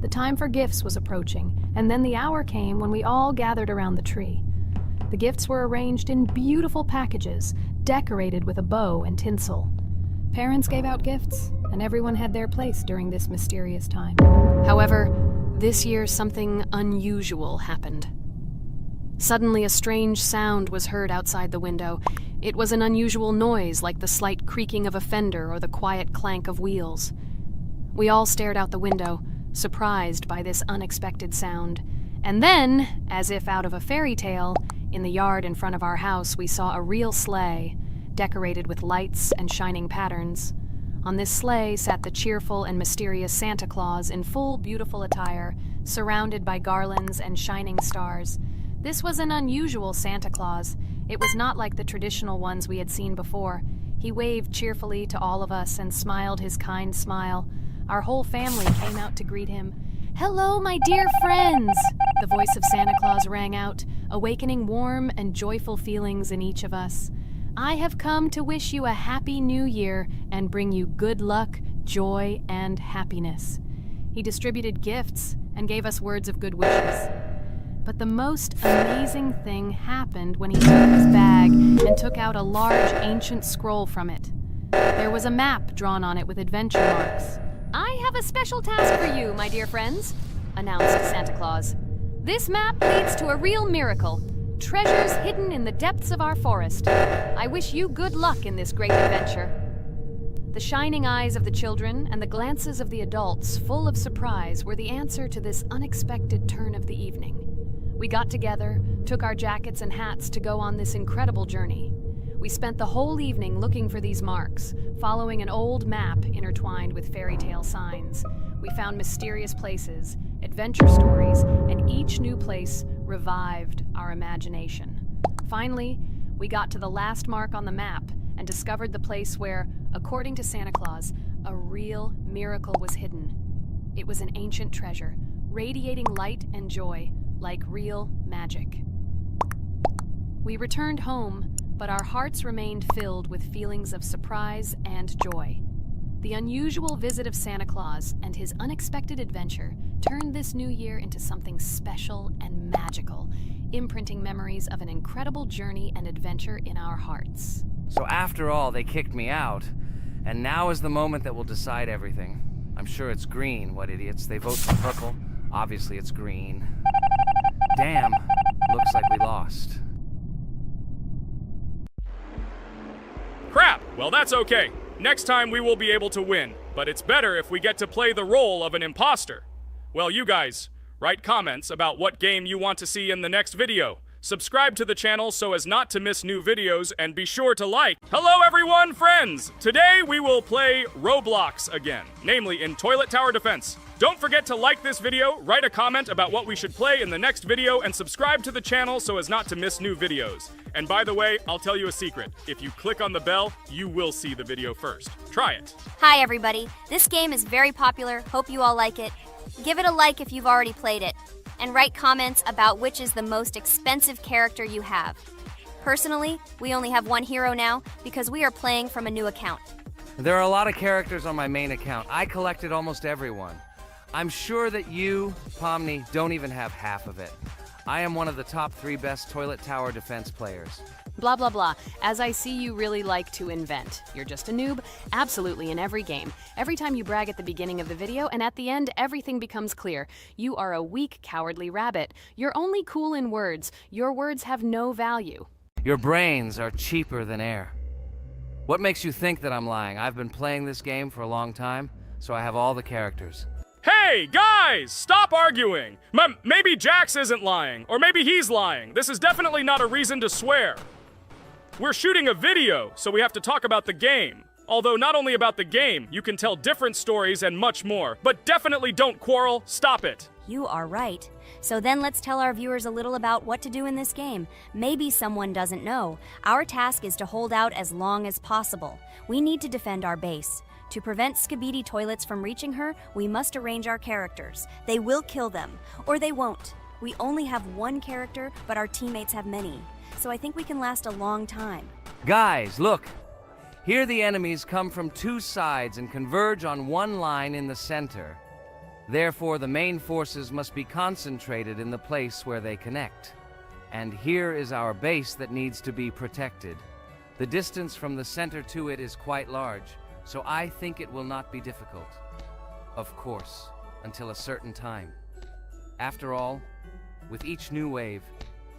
The time for gifts was approaching, and then the hour came when we all gathered around the tree. The gifts were arranged in beautiful packages, decorated with a bow and tinsel. Parents gave out gifts, and everyone had their place during this mysterious time. However, this year something unusual happened. Suddenly a strange sound was heard outside the window. It was an unusual noise, like the slight creaking of a fender or the quiet clank of wheels. We all stared out the window, surprised by this unexpected sound. And then, as if out of a fairy tale, in the yard in front of our house we saw a real sleigh, decorated with lights and shining patterns. On this sleigh sat the cheerful and mysterious Santa Claus in full beautiful attire, surrounded by garlands and shining stars. This was an unusual Santa Claus. It was not like the traditional ones we had seen before. He waved cheerfully to all of us and smiled his kind smile. Our whole family came out to greet him. "Hello, my dear friends!" The voice of Santa Claus rang out, awakening warm and joyful feelings in each of us. "I have come to wish you a happy new year and bring you good luck, joy, and happiness." He distributed gifts and gave us words of good wishes. But the most amazing thing happened when he took his bag and took out a large ancient scroll from it. There was a map drawn on it with adventure marks. "I have a special task for you, my dear friends," announced Santa Claus. "This map leads to a real miracle. Treasures hidden in the depths of our forest. I wish you good luck in this great adventure." The shining eyes of the children and the glances of the adults, full of surprise, were the answer to this unexpected turn of the evening. We got together, took our jackets and hats to go on this incredible journey. We spent the whole evening looking for these marks, following an old map intertwined with fairy tale signs. We found mysterious places, adventure stories, and each new place revived our imagination. Finally, we got to the last mark on the map and discovered the place where, according to Santa Claus, a real miracle was hidden. It was an ancient treasure, radiating light and joy, like real magic. We returned home, but our hearts remained filled with feelings of surprise and joy. The unusual visit of Santa Claus and his unexpected adventure turned this new year into something special and magical, imprinting memories of an incredible journey and adventure in our hearts. So after all, they kicked me out, and now is the moment that will decide everything. I'm sure it's green, what idiots. They vote for purple. Obviously it's green. Damn, looks like we lost. Crap! Well, that's okay. Next time we will be able to win, but it's better if we get to play the role of an imposter. Well, you guys, write comments about what game you want to see in the next video. Subscribe to the channel so as not to miss new videos, and be sure to like. Hello everyone, friends! Today we will play Roblox again, namely in Toilet Tower Defense. Don't forget to like this video, write a comment about what we should play in the next video, and subscribe to the channel so as not to miss new videos. And by the way, I'll tell you a secret. If you click on the bell, you will see the video first. Try it. Hi everybody, this game is very popular, hope you all like it. Give it a like if you've already played it, and write comments about which is the most expensive character you have. Personally, we only have one hero now because we are playing from a new account. There are a lot of characters on my main account. I collected almost everyone. I'm sure that you, Pomni, don't even have half of it. I am one of the top 3 best Toilet Tower Defense players. Blah, blah, blah. As I see you really like to invent. You're just a noob? Absolutely, in every game. Every time you brag at the beginning of the video, and at the end, everything becomes clear. You are a weak, cowardly rabbit. You're only cool in words. Your words have no value. Your brains are cheaper than air. What makes you think that I'm lying? I've been playing this game for a long time, so I have all the characters. Hey, guys! Stop arguing! Maybe Jax isn't lying, or maybe he's lying. This is definitely not a reason to swear. We're shooting a video, so we have to talk about the game. Although not only about the game, you can tell different stories and much more. But definitely don't quarrel. Stop it. You are right. So then let's tell our viewers a little about what to do in this game. Maybe someone doesn't know. Our task is to hold out as long as possible. We need to defend our base. To prevent Skibidi Toilets from reaching her, we must arrange our characters. They will kill them, or they won't. We only have one character, but our teammates have many. So I think we can last a long time. Guys, look! Here the enemies come from 2 sides and converge on one line in the center. Therefore, the main forces must be concentrated in the place where they connect. And here is our base that needs to be protected. The distance from the center to it is quite large, so I think it will not be difficult. Of course, until a certain time. After all, with each new wave,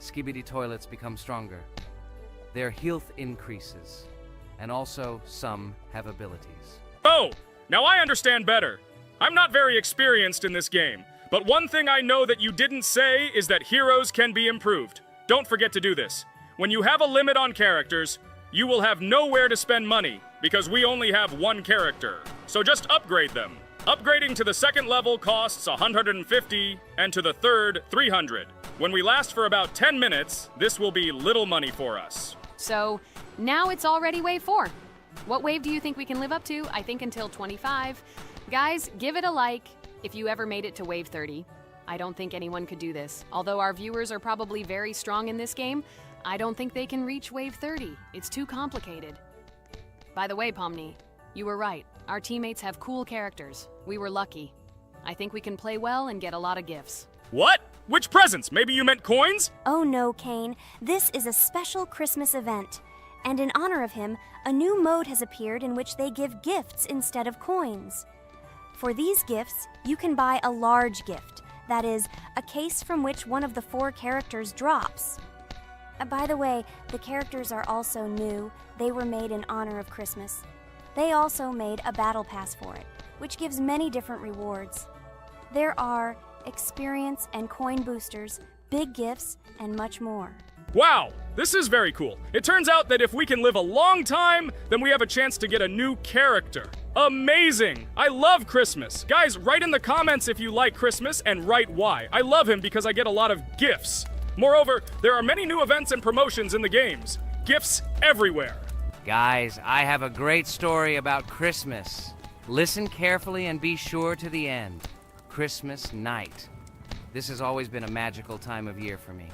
Skibidi Toilets become stronger. Their health increases, and also some have abilities. Oh, now I understand better. I'm not very experienced in this game, but one thing I know that you didn't say is that heroes can be improved. Don't forget to do this. When you have a limit on characters, you will have nowhere to spend money, because we only have one character. So just upgrade them. Upgrading to the 2nd level costs 150, and to the 3rd, 300. When we last for about 10 minutes, this will be little money for us. So, now it's already wave 4. What wave do you think we can live up to? I think until 25. Guys, give it a like if you ever made it to wave 30. I don't think anyone could do this. Although our viewers are probably very strong in this game, I don't think they can reach wave 30. It's too complicated. By the way, Pomni, you were right. Our teammates have cool characters. We were lucky. I think we can play well and get a lot of gifts. What? Which presents? Maybe you meant coins? Oh no, Kane. This is a special Christmas event. And in honor of him, a new mode has appeared in which they give gifts instead of coins. For these gifts, you can buy a large gift. That is, a case from which one of the 4 characters drops. By the way, the characters are also new. They were made in honor of Christmas. They also made a battle pass for it, which gives many different rewards. There are experience and coin boosters, big gifts, and much more. Wow, this is very cool. It turns out that if we can live a long time, then we have a chance to get a new character. Amazing! I love Christmas. Guys, write in the comments if you like Christmas and write why. I love him because I get a lot of gifts. Moreover, there are many new events and promotions in the games. Gifts everywhere. Guys, I have a great story about Christmas. Listen carefully and be sure to the end. Christmas night. This has always been a magical time of year for me.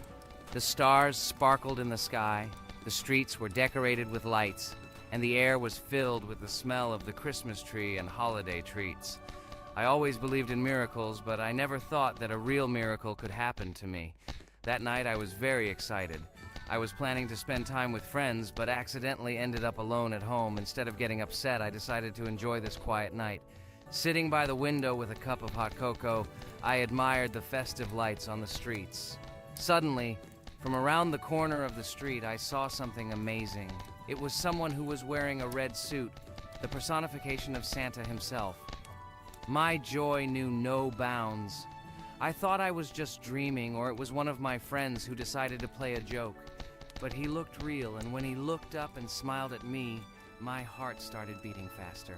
The stars sparkled in the sky, the streets were decorated with lights, and the air was filled with the smell of the Christmas tree and holiday treats. I always believed in miracles, but I never thought that a real miracle could happen to me. That night I was very excited. I was planning to spend time with friends, but accidentally ended up alone at home. Instead of getting upset, I decided to enjoy this quiet night. Sitting by the window with a cup of hot cocoa, I admired the festive lights on the streets. Suddenly, from around the corner of the street, I saw something amazing. It was someone who was wearing a red suit, the personification of Santa himself. My joy knew no bounds. I thought I was just dreaming, or it was one of my friends who decided to play a joke. But he looked real, and when he looked up and smiled at me, my heart started beating faster.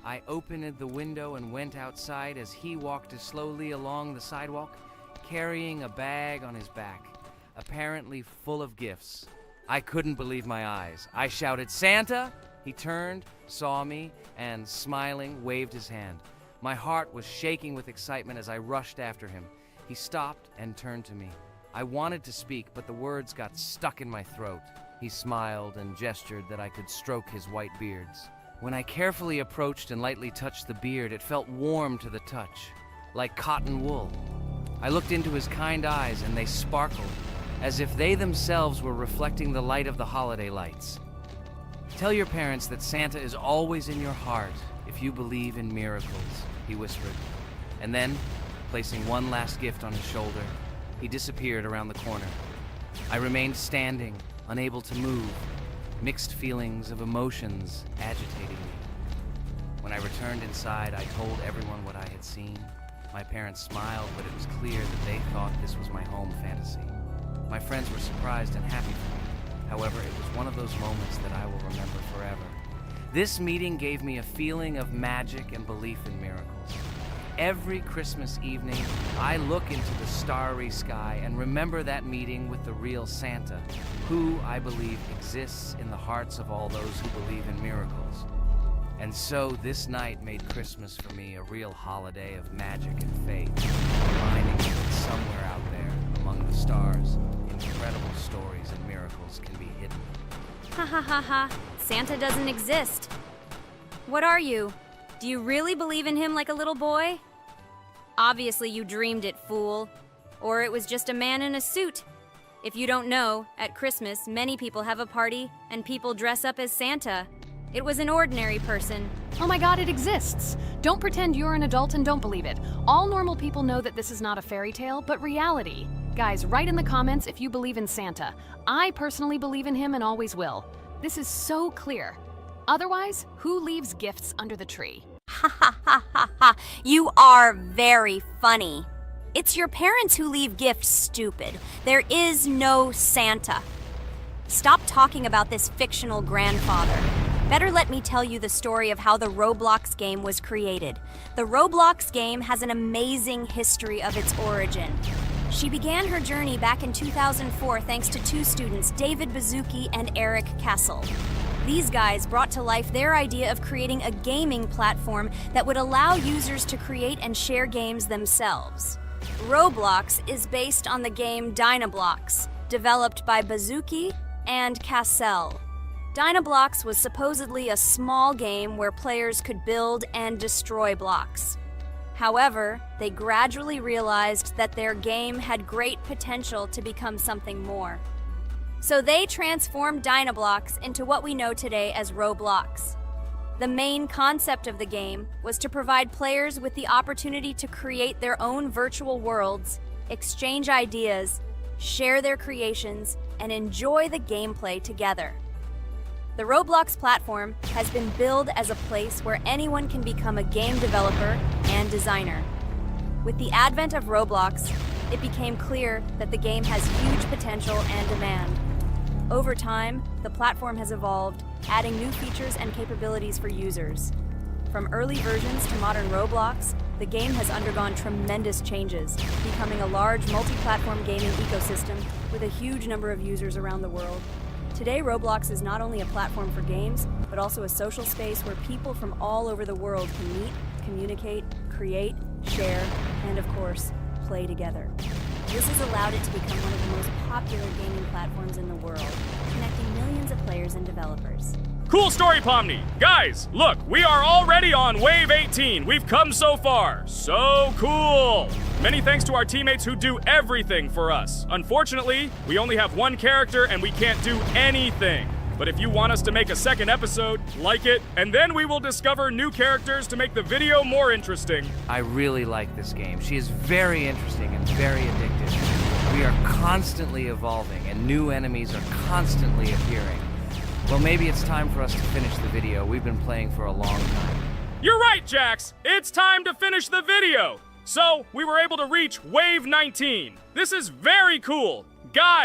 I opened the window and went outside as he walked slowly along the sidewalk, carrying a bag on his back, apparently full of gifts. I couldn't believe my eyes. I shouted, "Santa!" He turned, saw me, and smiling, waved his hand. My heart was shaking with excitement as I rushed after him. He stopped and turned to me. I wanted to speak, but the words got stuck in my throat. He smiled and gestured that I could stroke his white beards. When I carefully approached and lightly touched the beard, it felt warm to the touch, like cotton wool. I looked into his kind eyes, and they sparkled, as if they themselves were reflecting the light of the holiday lights. "Tell your parents that Santa is always in your heart if you believe in miracles," he whispered. And then, placing one last gift on his shoulder, he disappeared around the corner. I remained standing, unable to move, mixed feelings of emotions agitating me. When I returned inside, I told everyone what I had seen. My parents smiled, but it was clear that they thought this was my home fantasy. My friends were surprised and happy for me. However, it was one of those moments that I will remember forever. This meeting gave me a feeling of magic and belief in miracles. Every Christmas evening, I look into the starry sky and remember that meeting with the real Santa, who I believe exists in the hearts of all those who believe in miracles. And so this night made Christmas for me a real holiday of magic and faith, reminding me that somewhere out there, among the stars, incredible stories and miracles can be hidden. Ha ha ha ha. Santa doesn't exist. What are you? Do you really believe in him like a little boy? Obviously you dreamed it, fool. Or it was just a man in a suit. If you don't know, at Christmas, many people have a party and people dress up as Santa. It was an ordinary person. Oh my god, it exists! Don't pretend you're an adult and don't believe it. All normal people know that this is not a fairy tale, but reality. Guys, write in the comments if you believe in Santa. I personally believe in him and always will. This is so clear. Otherwise, who leaves gifts under the tree? Ha ha ha ha ha. You are very funny. It's your parents who leave gifts, stupid. There is no Santa. Stop talking about this fictional grandfather. Better let me tell you the story of how the Roblox game was created. The Roblox game has an amazing history of its origin. She began her journey back in 2004 thanks to two students, David Bazuki and Eric Kessel. These guys brought to life their idea of creating a gaming platform that would allow users to create and share games themselves. Roblox is based on the game Dynablox, developed by Bazuki and Cassell. Dynablox was supposedly a small game where players could build and destroy blocks. However, they gradually realized that their game had great potential to become something more. So they transformed Dynablox into what we know today as Roblox. The main concept of the game was to provide players with the opportunity to create their own virtual worlds, exchange ideas, share their creations, and enjoy the gameplay together. The Roblox platform has been billed as a place where anyone can become a game developer and designer. With the advent of Roblox, it became clear that the game has huge potential and demand. Over time, the platform has evolved, adding new features and capabilities for users. From early versions to modern Roblox, the game has undergone tremendous changes, becoming a large multi-platform gaming ecosystem with a huge number of users around the world. Today, Roblox is not only a platform for games, but also a social space where people from all over the world can meet, communicate, create, share, and of course, play together. This has allowed it to become one of the most popular gaming platforms in the world, connecting millions of players and developers. Cool story, Pomni. Guys, look, we are already on wave 18. We've come so far. So cool. Many thanks to our teammates who do everything for us. Unfortunately, we only have one character and we can't do anything. But if you want us to make a second episode, like it, and then we will discover new characters to make the video more interesting. I really like this game. She is very interesting and very addictive. We are constantly evolving and new enemies are constantly appearing. Well, maybe it's time for us to finish the video. We've been playing for a long time. You're right, Jax. It's time to finish the video. So, we were able to reach wave 19. This is very cool. Guys,